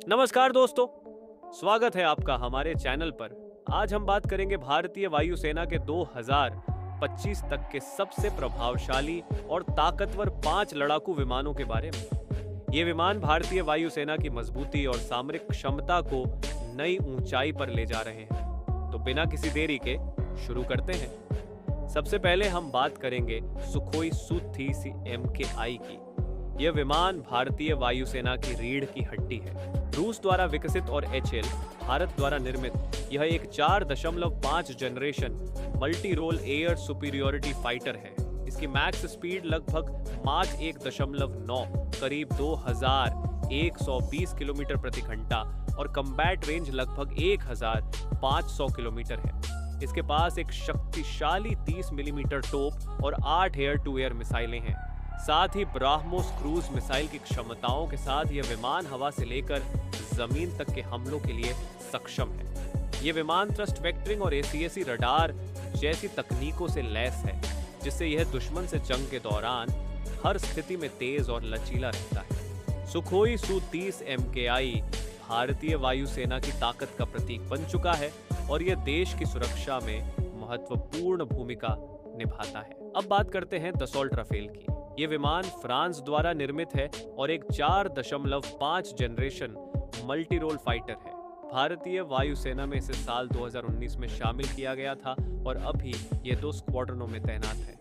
नमस्कार दोस्तों, स्वागत है आपका हमारे चैनल पर। आज हम बात करेंगे भारतीय वायुसेना के 2025 तक के सबसे प्रभावशाली और ताकतवर 5 लड़ाकू विमानों के बारे में। ये विमान भारतीय वायुसेना की मजबूती और सामरिक क्षमता को नई ऊंचाई पर ले जा रहे हैं। तो बिना किसी देरी के शुरू करते हैं। सबसे पहले हम बात करेंगे सुखोई Su-30 MKI की। यह विमान भारतीय वायुसेना की रीढ़ की हड्डी है। रूस द्वारा विकसित और HAL भारत द्वारा निर्मित यह एक 4.5 generation multi role air superiority fighter है। इसकी मैक्स स्पीड लगभग माच 1.9 करीब 2120 किलोमीटर प्रति घंटा और कम्बैट रेंज लगभग 1500 किलोमीटर है। इसके पास एक शक्तिशाली 30 मिलीमीटर तोप और 8 एयर टू एयर मिसाइलें हैं। साथ ही ब्राह्मोस क्रूज मिसाइल की क्षमताओं के साथ यह विमान हवा से लेकर जमीन तक के हमलों के लिए सक्षम है। यह विमान थ्रस्ट वेक्टरिंग और ACSC रडार जैसी तकनीकों से लैस है, जिससे यह दुश्मन से जंग के दौरान हर स्थिति में तेज और लचीला रहता है। सुखोई Su-30 MKI भारतीय वायुसेना की ताकत का प्रतीक बन चुका है और यह देश की सुरक्षा में महत्वपूर्ण भूमिका निभाता है। अब बात करते हैं दसॉल्ट राफेल की। ये विमान फ्रांस द्वारा निर्मित है और एक 4.5 जनरेशन मल्टी रोल फाइटर है। भारतीय वायुसेना में इसे साल 2019 में शामिल किया गया था और अभी ये 2 स्क्वाड्रनों में तैनात है।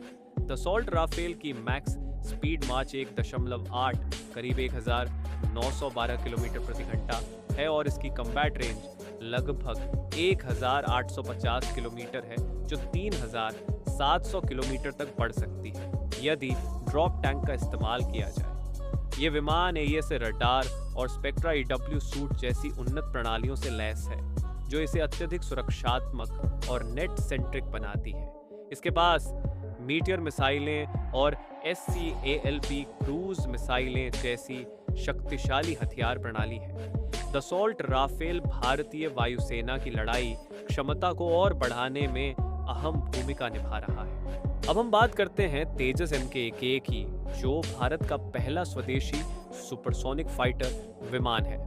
दसॉल्ट राफेल की मैक्स स्पीड माच 1.8 करीब 1912 किलोमीटर प्रति घंटा है और इसकी कम्बैट रेंज लगभग 1850 किलोमीटर है, जो 3700 किलोमीटर तक बढ़ सकती है यदि ड्रॉप टैंक का इस्तेमाल किया जाए। ये विमान AESA रडार और स्पेक्ट्रा EW सूट जैसी उन्नत प्रणालियों से लैस है, जो इसे अत्यधिक सुरक्षात्मक और नेट सेंट्रिक बनाती है। इसके पास मीटियर मिसाइलें और SCALP क्रूज मिसाइलें जैसी शक्तिशाली हथियार प्रणाली है। दसॉल्ट राफेल भारतीय वायुसेना की लड़ाई क्षमता को और बढ़ाने में अहम भूमिका निभा रहा है। अब हम बात करते हैं तेजस MK-1A की, जो भारत का पहला स्वदेशी सुपरसोनिक फाइटर विमान है।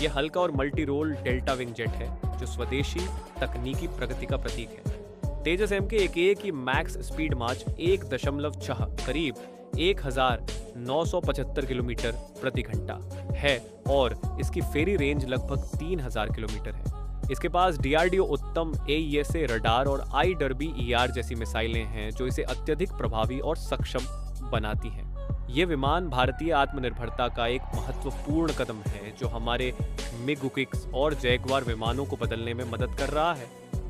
यह हल्का और multi role delta wing jet है, जो स्वदेशी तकनीकी प्रगति का प्रतीक है। तेजस MK-1A की मैक्स स्पीड माच 1.6 करीब 1975 किलोमीटर प्रति घंटा है और इसकी फेरी रेंज लगभग 3000 किलोमीटर है। इसके पास DRDO उत्तम AESA रडार और IWR जैसी मिसाइलें हैं, जो इसे अत्यधिक प्रभावी और सक्षम बनाती हैं। ये विमान भारतीय आत्मनिर्भरता का एक महत्वपूर्ण कदम है, जो हमारे MiG-UKIX और जैगवार विमानों को बदलने में मदद कर रहा है।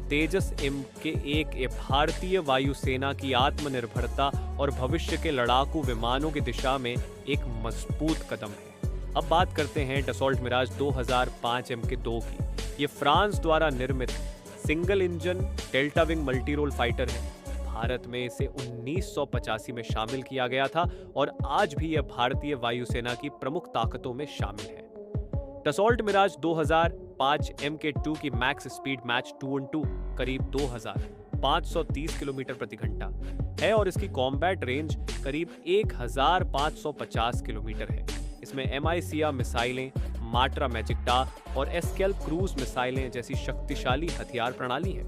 तेजस MK-1A भारतीय वायुसेना की आत्मनिर्भरता और भविष्य के लड़ाकू विमानों की दिशा में एक मजबूत कदम है। अब बात करते हैं डसॉल्ट मिराज 2005 MK-2 की। ये फ्रांस द्वारा निर्मित single engine delta wing multi role fighter है। भारत में इसे 1985 में शामिल किया गया था और आज भी यह भारतीय वायुसेना की प्रमुख ताकतों में शामिल है। डसॉल्ट मिराज 2005 MK-2 की मैक्स स्पीड मैच 2-2 करीब 2530 किलोमीटर प्रति घंटा है और इसकी कॉम्बैट रेंज करीब 1550 किलोमीटर है। इसमें MICR मिसाइलें, माट्रा मैजिक्टा और एस्केल्प क्रूज मिसाइलें जैसी शक्तिशाली हथियार प्रणाली है।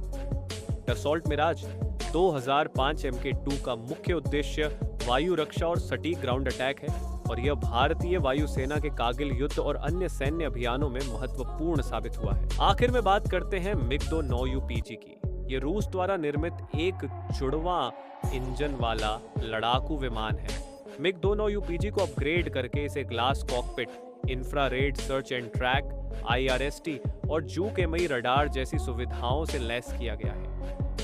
डसॉल्ट मिराज 2005 MK-2 का मुख्य उद्देश्य वायु रक्षा और सटीक ग्राउंड अटैक है और यह भारतीय वायुसेना के कारगिल युद्ध और अन्य सैन्य अभियानों में महत्वपूर्ण साबित हुआ है। आखिर में बात करते हैं MiG-2 9UPG की। ये रूस द्वारा निर्मित एक जुड़वां इंजन वाला लड़ाकू विमान है। MiG-2 9UPG को अपग्रेड करके इसे glass cockpit, infrared search and track, IRST और JUCAMI रडार जैसी सुविधाओं से लैस किया गया है।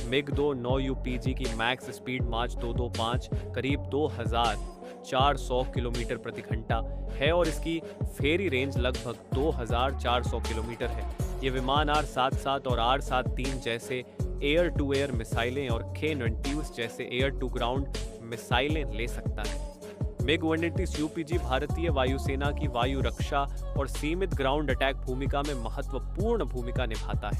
MiG-2 9UPG की मैक्स स्पीड माच 225 करीब 2400 किलोमीटर प्रति घंटा है और इसकी फेरी रेंज लगभग 2400 किलोमीटर है। ये विमान R-77 और R-73 जैसे एयर टू एयर मिसाइलें और K-90 जैसे एयर टू ग्राउंड मिसाइलें ले सकता है। MiG-130 UPG भारतीय वायुसेना की वायु रक्षा और सीमित ग्राउंड अटैक भूमिका में महत्वपूर्ण भूमिका निभाता है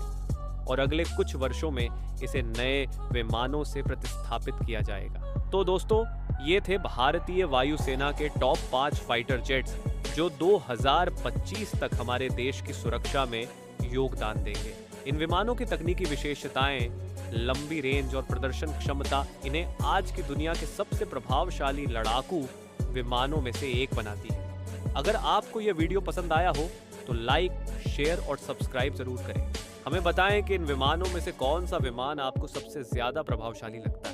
और अगले कुछ वर्षों में इसे नए विमानों से प्रतिस्थापित किया जाएगा। तो दोस्तों, ये थे भारतीय वायुसेना के टॉप 5 फाइटर जेट्स जो 2025 तक हमारे देश की सुरक्षा में योगदान देंगे। इन विमानों की तकनीकी विशेषताएं, लंबी रेंज और प्रदर्शन क्षमता इन्हें आज की दुनिया के सबसे प्रभावशाली लड़ाकू विमानों में से एक बनाती है। अगर आपको यह वीडियो पसंद आया हो तो लाइक, शेयर और सब्सक्राइब जरूर करें। हमें बताएं कि इन विमानों में से कौन सा विमान आपको सबसे ज्यादा प्रभावशाली लगता है।